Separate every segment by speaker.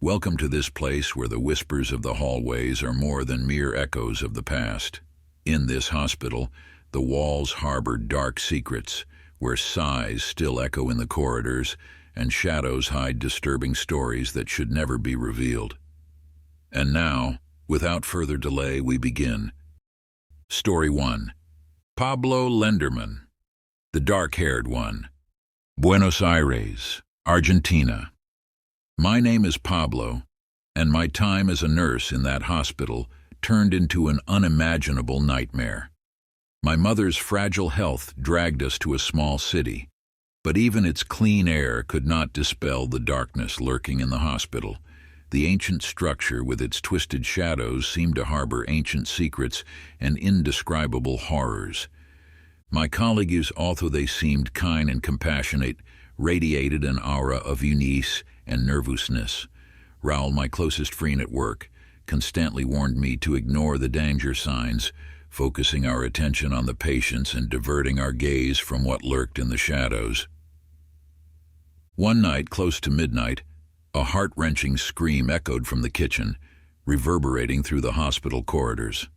Speaker 1: Welcome to this place where the whispers of the hallways are more than mere echoes of the past. In this hospital, the walls harbor dark secrets, where sighs still echo in the corridors and shadows hide disturbing stories that should never be revealed. And now, without further delay, we begin. Story 1. Pablo Lenderman, the dark-haired one. Buenos Aires, Argentina. My name is Pablo, and my time as a nurse in that hospital turned into an unimaginable nightmare. My mother's fragile health dragged us to a small city, but even its clean air could not dispel the darkness lurking in the hospital. The ancient structure with its twisted shadows seemed to harbor ancient secrets and indescribable horrors. My colleagues, although they seemed kind and compassionate, radiated an aura of unease and nervousness. Raoul, my closest friend at work, constantly warned me to ignore the danger signs, focusing our attention on the patients and diverting our gaze from what lurked in the shadows. One night, close to midnight, a heart-wrenching scream echoed from the kitchen, reverberating through the hospital corridors.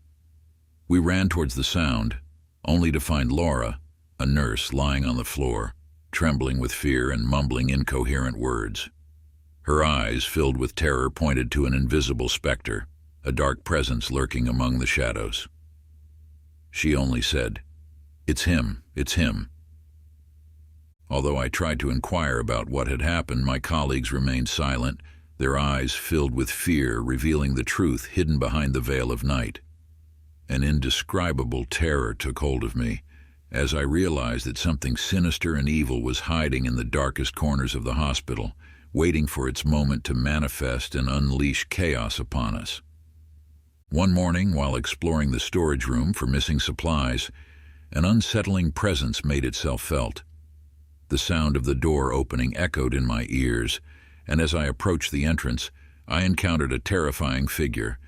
Speaker 1: We ran towards the sound, only to find Laura, a nurse, lying on the floor, trembling with fear and mumbling incoherent words. Her eyes, filled with terror, pointed to an invisible specter, a dark presence lurking among the shadows. She only said, "It's him, it's him." Although I tried to inquire about what had happened, my colleagues remained silent, their eyes filled with fear, revealing the truth hidden behind the veil of night. An indescribable terror took hold of me, as I realized that something sinister and evil was hiding in the darkest corners of the hospital, waiting for its moment to manifest and unleash chaos upon us. One morning, while exploring the storage room for missing supplies, an unsettling presence made itself felt. The sound of the door opening echoed in my ears, and as I approached the entrance, I encountered a terrifying figure,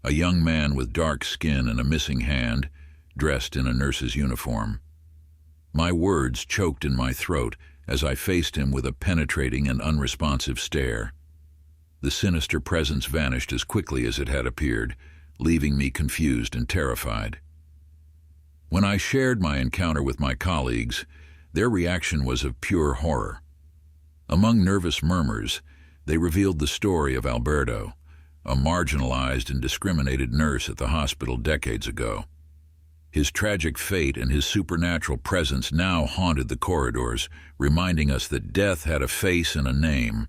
Speaker 1: a young man with dark skin and a missing hand, dressed in a nurse's uniform. My words choked in my throat as I faced him with a penetrating and unresponsive stare. The sinister presence vanished as quickly as it had appeared, leaving me confused and terrified. When I shared my encounter with my colleagues, their reaction was of pure horror. Among nervous murmurs, they revealed the story of Alberto, a marginalized and discriminated nurse at the hospital decades ago. His tragic fate and his supernatural presence now haunted the corridors, reminding us that death had a face and a name.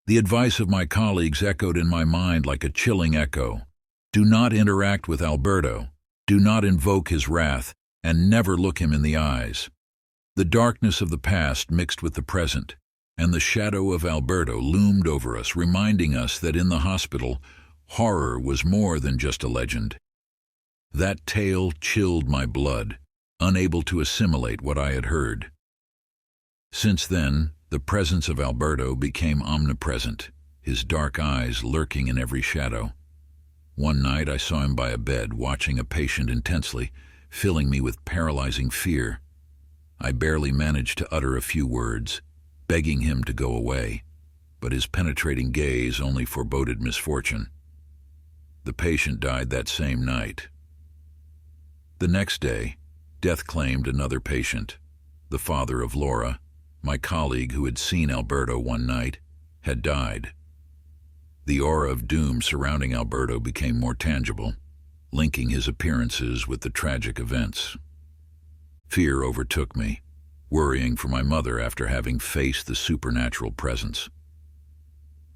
Speaker 1: The advice of my colleagues echoed in my mind like a chilling echo. Do not interact with Alberto, do not invoke his wrath, and never look him in the eyes. The darkness of the past mixed with the present, and the shadow of Alberto loomed over us, reminding us that in the hospital, horror was more than just a legend. That tale chilled my blood, unable to assimilate what I had heard. Since then, the presence of Alberto became omnipresent, his dark eyes lurking in every shadow. One night I saw him by a bed, watching a patient intensely, filling me with paralyzing fear. I barely managed to utter a few words, begging him to go away, but his penetrating gaze only foreboded misfortune. The patient died that same night. The next day, death claimed another patient. The father of Laura, my colleague who had seen Alberto one night, had died. The aura of doom surrounding Alberto became more tangible, linking his appearances with the tragic events. Fear overtook me, worrying for my mother after having faced the supernatural presence.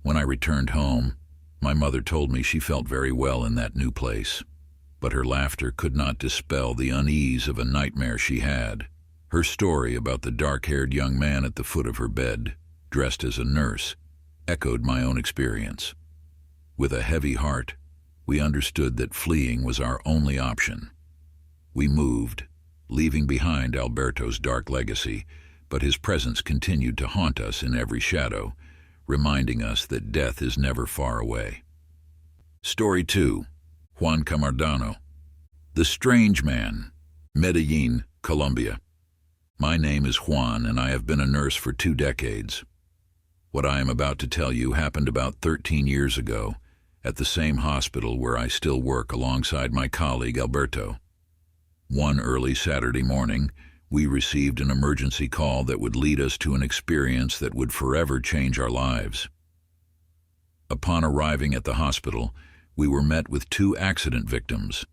Speaker 1: When I returned home, my mother told me she felt very well in that new place, but her laughter could not dispel the unease of a nightmare she had. Her story about the dark-haired young man at the foot of her bed, dressed as a nurse, echoed my own experience. With a heavy heart, we understood that fleeing was our only option. We moved, leaving behind Alberto's dark legacy, but his presence continued to haunt us in every shadow, reminding us that death is never far away. Story 2. Juan Camardano, the Strange Man, Medellín, Colombia. My name is Juan, and I have been a nurse for 2 decades. What I am about to tell you happened about 13 years ago at the same hospital where I still work alongside my colleague Alberto. One early Saturday morning, we received an emergency call that would lead us to an experience that would forever change our lives. Upon arriving at the hospital, we were met with two accident victims,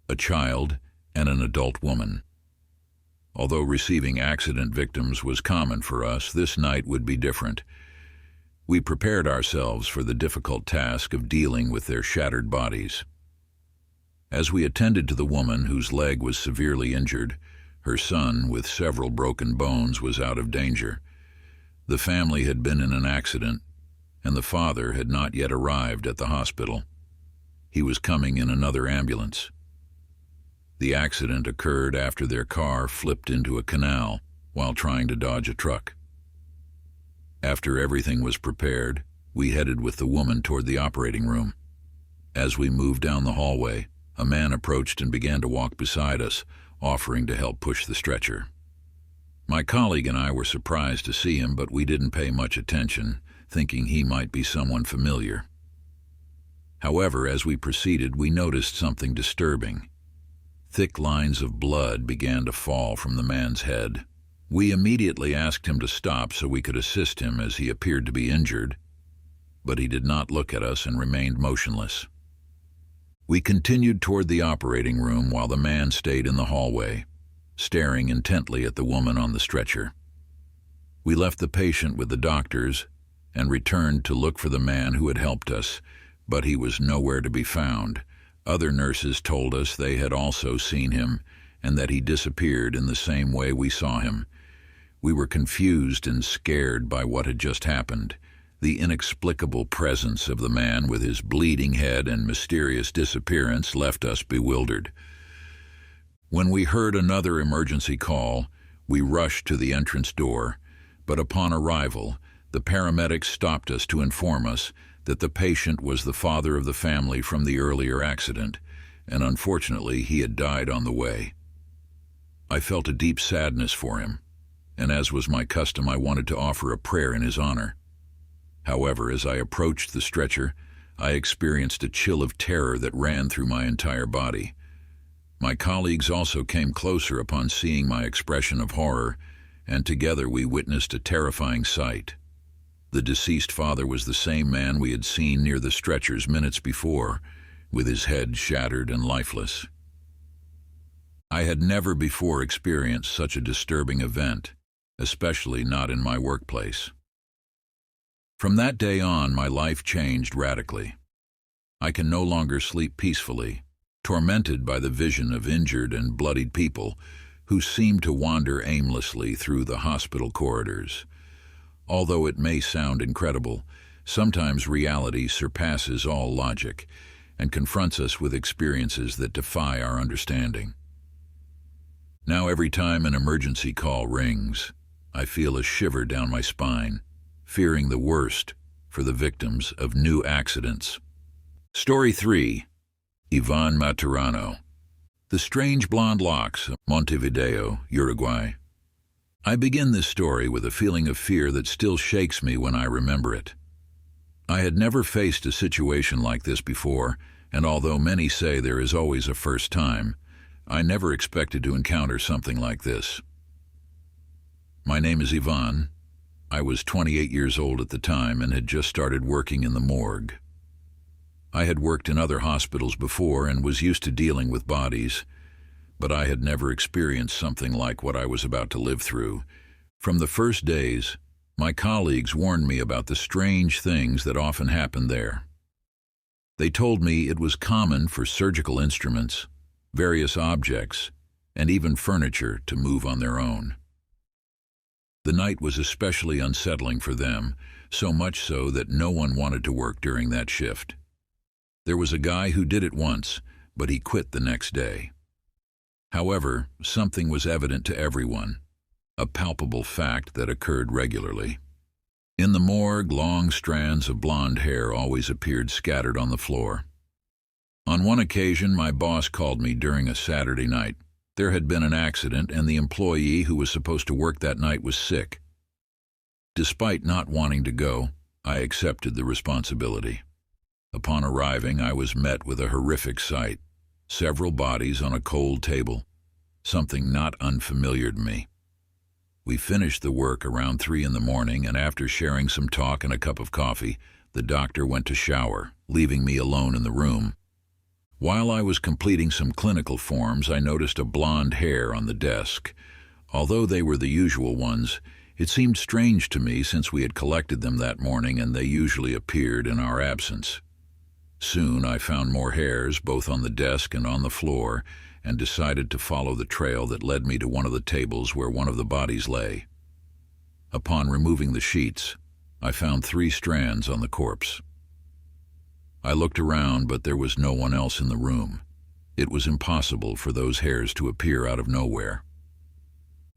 Speaker 1: a child and an adult woman. Although receiving accident victims was common for us, this night would be different. We prepared ourselves for the difficult task of dealing with their shattered bodies. As we attended to the woman whose leg was severely injured, her son, with several broken bones, was out of danger. The family had been in an accident, and the father had not yet arrived at the hospital. He was coming in another ambulance. The accident occurred after their car flipped into a canal while trying to dodge a truck. After everything was prepared, we headed with the woman toward the operating room. As we moved down the hallway, a man approached and began to walk beside us, offering to help push the stretcher. My colleague and I were surprised to see him, but we didn't pay much attention, thinking he might be someone familiar. However, as we proceeded, we noticed something disturbing. Thick lines of blood began to fall from the man's head. We immediately asked him to stop so we could assist him, as he appeared to be injured, but he did not look at us and remained motionless. We continued toward the operating room while the man stayed in the hallway, staring intently at the woman on the stretcher. We left the patient with the doctors and returned to look for the man who had helped us, but he was nowhere to be found. Other nurses told us they had also seen him and that he disappeared in the same way we saw him. We were confused and scared by what had just happened. The inexplicable presence of the man with his bleeding head and mysterious disappearance left us bewildered. When we heard another emergency call, we rushed to the entrance door, but upon arrival, the paramedics stopped us to inform us that the patient was the father of the family from the earlier accident, and unfortunately he had died on the way. I felt a deep sadness for him, and as was my custom, I wanted to offer a prayer in his honor. However, as I approached the stretcher, I experienced a chill of terror that ran through my entire body. My colleagues also came closer upon seeing my expression of horror, and together we witnessed a terrifying sight. The deceased father was the same man we had seen near the stretchers minutes before, with his head shattered and lifeless. I had never before experienced such a disturbing event, especially not in my workplace. From that day on, my life changed radically. I can no longer sleep peacefully, tormented by the vision of injured and bloodied people who seem to wander aimlessly through the hospital corridors. Although it may sound incredible, sometimes reality surpasses all logic and confronts us with experiences that defy our understanding. Now every time an emergency call rings, I feel a shiver down my spine, fearing the worst for the victims of new accidents. Story 3. Ivan Maturano. The Strange Blonde Locks, Montevideo, Uruguay. I begin this story with a feeling of fear that still shakes me when I remember it. I had never faced a situation like this before, and although many say there is always a first time, I never expected to encounter something like this. My name is Ivan. I was 28 years old at the time and had just started working in the morgue. I had worked in other hospitals before and was used to dealing with bodies, but I had never experienced something like what I was about to live through. From the first days, my colleagues warned me about the strange things that often happened there. They told me it was common for surgical instruments, various objects, and even furniture to move on their own. The night was especially unsettling for them, so much so that no one wanted to work during that shift. There was a guy who did it once, but he quit the next day. However, something was evident to everyone, a palpable fact that occurred regularly. In the morgue, long strands of blonde hair always appeared scattered on the floor. On one occasion, my boss called me during a Saturday night. There had been an accident, and the employee who was supposed to work that night was sick. Despite not wanting to go, I accepted the responsibility. Upon arriving, I was met with a horrific sight. Several bodies on a cold table, something not unfamiliar to me. We finished the work around 3 in the morning, and after sharing some talk and a cup of coffee, the doctor went to shower, leaving me alone in the room. While I was completing some clinical forms, I noticed a blonde hair on the desk. Although they were the usual ones, it seemed strange to me since we had collected them that morning and they usually appeared in our absence. Soon I found more hairs both on the desk and on the floor, and decided to follow the trail that led me to one of the tables where one of the bodies lay. Upon removing the sheets, I found 3 strands on the corpse. I looked around, but there was no one else in the room. It was impossible for those hairs to appear out of nowhere.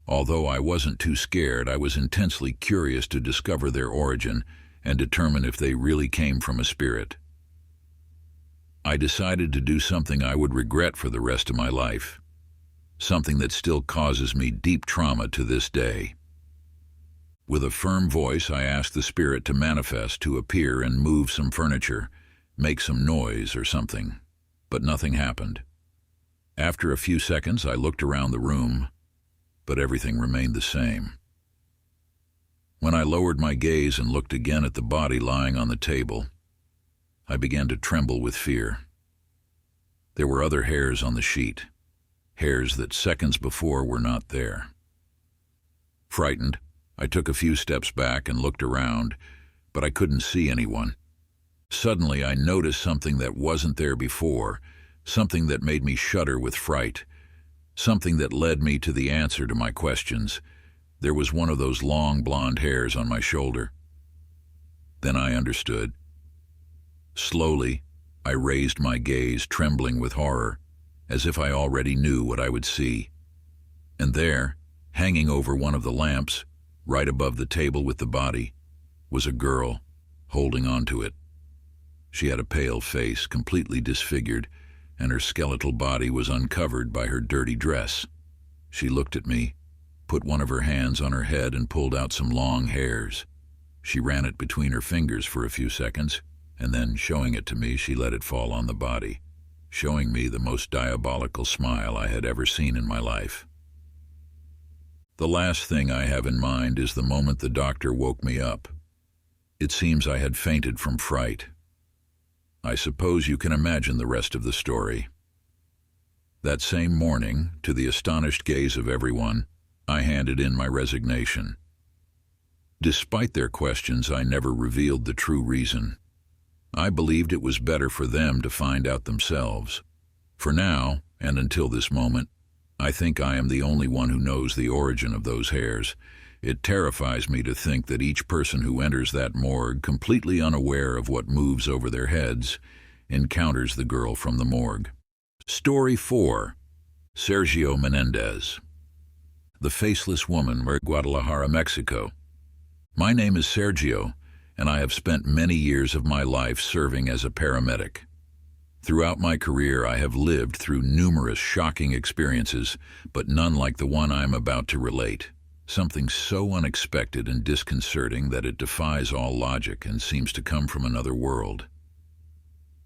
Speaker 1: Although I wasn't too scared, I was intensely curious to discover their origin and determine if they really came from a spirit. I decided to do something I would regret for the rest of my life, something that still causes me deep trauma to this day. With a firm voice, I asked the spirit to manifest, to appear and move some furniture, make some noise or something, but nothing happened. After a few seconds, I looked around the room, but everything remained the same. When I lowered my gaze and looked again at the body lying on the table, I began to tremble with fear. There were other hairs on the sheet, hairs that seconds before were not there. Frightened, I took a few steps back and looked around, but I couldn't see anyone. Suddenly, I noticed something that wasn't there before, something that made me shudder with fright, something that led me to the answer to my questions. There was one of those long blonde hairs on my shoulder. Then I understood. Slowly, I raised my gaze, trembling with horror, as if I already knew what I would see. And there, hanging over one of the lamps, right above the table with the body, was a girl, holding onto it. She had a pale face, completely disfigured, and her skeletal body was uncovered by her dirty dress. She looked at me, put one of her hands on her head and pulled out some long hairs. She ran it between her fingers for a few seconds, and then, showing it to me, she let it fall on the body, showing me the most diabolical smile I had ever seen in my life. The last thing I have in mind is the moment the doctor woke me up. It seems I had fainted from fright. I suppose you can imagine the rest of the story. That same morning, to the astonished gaze of everyone, I handed in my resignation. Despite their questions, I never revealed the true reason. I believed it was better for them to find out themselves. For now, and until this moment, I think I am the only one who knows the origin of those hairs. It terrifies me to think that each person who enters that morgue, completely unaware of what moves over their heads, encounters the girl from the morgue. Story 4. Sergio Menendez. The Faceless Woman, Guadalajara, Mexico. My name is Sergio, and I have spent many years of my life serving as a paramedic. Throughout my career, I have lived through numerous shocking experiences, but none like the one I am about to relate. Something so unexpected and disconcerting that it defies all logic and seems to come from another world.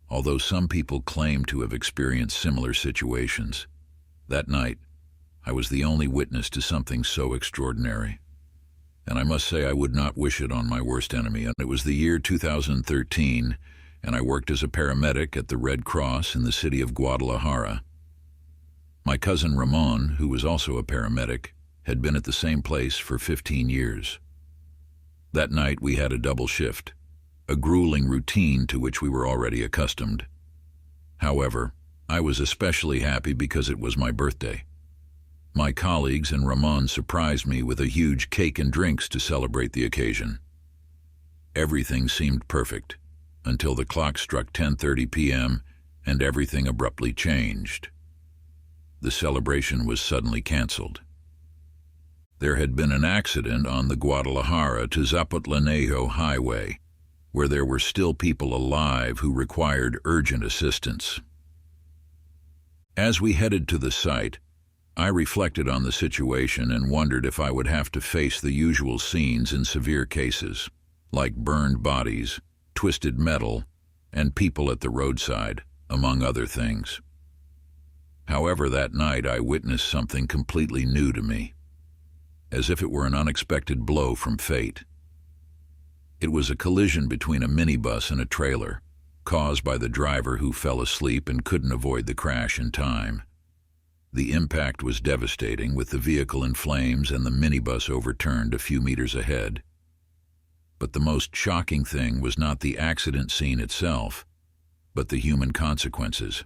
Speaker 1: Although some people claim to have experienced similar situations, that night, I was the only witness to something so extraordinary. And I must say I would not wish it on my worst enemy. It was the year 2013, and I worked as a paramedic at the Red Cross in the city of Guadalajara. My cousin Ramon, who was also a paramedic, had been at the same place for 15 years. That night we had a double shift, a grueling routine to which we were already accustomed. However, I was especially happy because it was my birthday. My colleagues and Ramon surprised me with a huge cake and drinks to celebrate the occasion. Everything seemed perfect, until the clock struck 10:30 p.m. and everything abruptly changed. The celebration was suddenly canceled. There had been an accident on the Guadalajara to Zapotlanejo highway, where there were still people alive who required urgent assistance. As we headed to the site, I reflected on the situation and wondered if I would have to face the usual scenes in severe cases, like burned bodies, twisted metal, and people at the roadside, among other things. However, that night I witnessed something completely new to me, as if it were an unexpected blow from fate. It was a collision between a minibus and a trailer, caused by the driver who fell asleep and couldn't avoid the crash in time. The impact was devastating, with the vehicle in flames and the minibus overturned a few meters ahead. But the most shocking thing was not the accident scene itself, but the human consequences.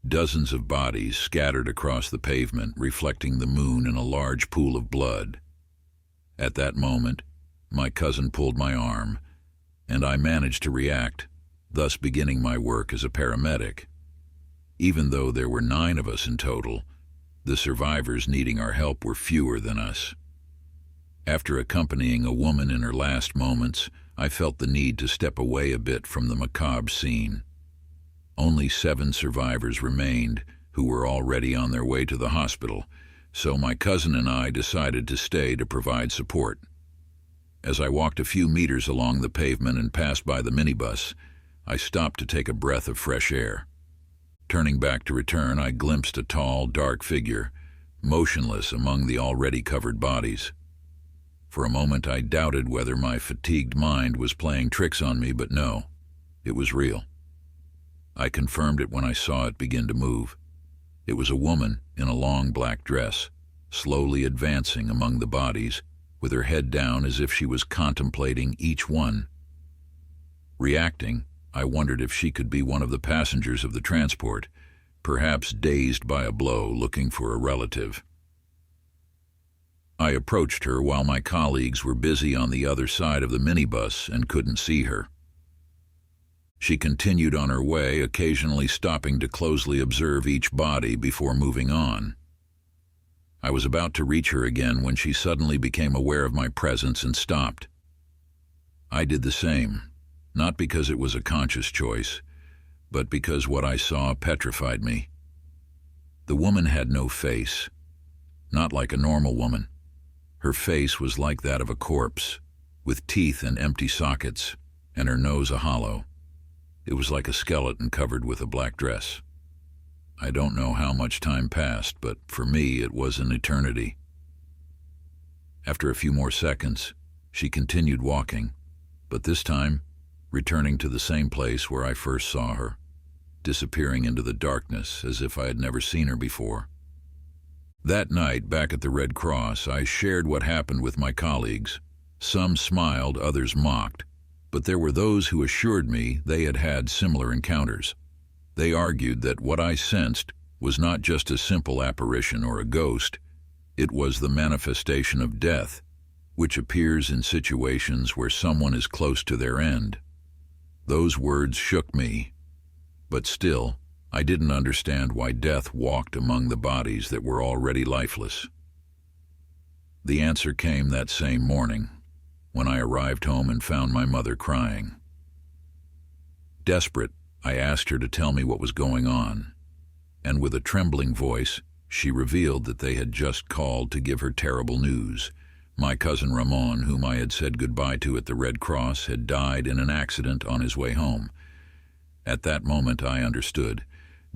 Speaker 1: Dozens of bodies scattered across the pavement, reflecting the moon in a large pool of blood. At that moment, my cousin pulled my arm, and I managed to react, thus beginning my work as a paramedic. Even though there were 9 of us in total, the survivors needing our help were fewer than us. After accompanying a woman in her last moments, I felt the need to step away a bit from the macabre scene. Only 7 survivors remained, who were already on their way to the hospital, so my cousin and I decided to stay to provide support. As I walked a few meters along the pavement and passed by the minibus, I stopped to take a breath of fresh air. Turning back to return, I glimpsed a tall, dark figure, motionless among the already covered bodies. For a moment I doubted whether my fatigued mind was playing tricks on me, but no, it was real. I confirmed it when I saw it begin to move. It was a woman in a long black dress, slowly advancing among the bodies, with her head down as if she was contemplating each one. Reacting, I wondered if she could be one of the passengers of the transport, perhaps dazed by a blow, looking for a relative. I approached her while my colleagues were busy on the other side of the minibus and couldn't see her. She continued on her way, occasionally stopping to closely observe each body before moving on. I was about to reach her again when she suddenly became aware of my presence and stopped. I did the same, not because it was a conscious choice, but because what I saw petrified me. The woman had no face, not like a normal woman. Her face was like that of a corpse, with teeth and empty sockets, and her nose a hollow. It was like a skeleton covered with a black dress. I don't know how much time passed, but for me it was an eternity. After a few more seconds, she continued walking, but this time returning to the same place where I first saw her, disappearing into the darkness as if I had never seen her before. That night, back at the Red Cross, I shared what happened with my colleagues. Some smiled, others mocked, but there were those who assured me they had had similar encounters. They argued that what I sensed was not just a simple apparition or a ghost, it was the manifestation of death, which appears in situations where someone is close to their end. Those words shook me, but still, I didn't understand why death walked among the bodies that were already lifeless. The answer came that same morning, when I arrived home and found my mother crying. Desperate, I asked her to tell me what was going on, and with a trembling voice, she revealed that they had just called to give her terrible news. My cousin Ramon, whom I had said goodbye to at the Red Cross, had died in an accident on his way home. At that moment I understood.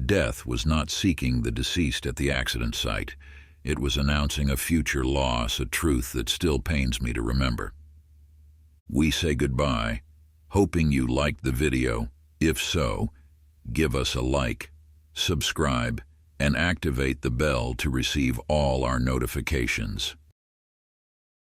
Speaker 1: Death was not seeking the deceased at the accident site. It was announcing a future loss, a truth that still pains me to remember. We say goodbye, hoping you liked the video. If so, give us a like, subscribe, and activate the bell to receive all our notifications.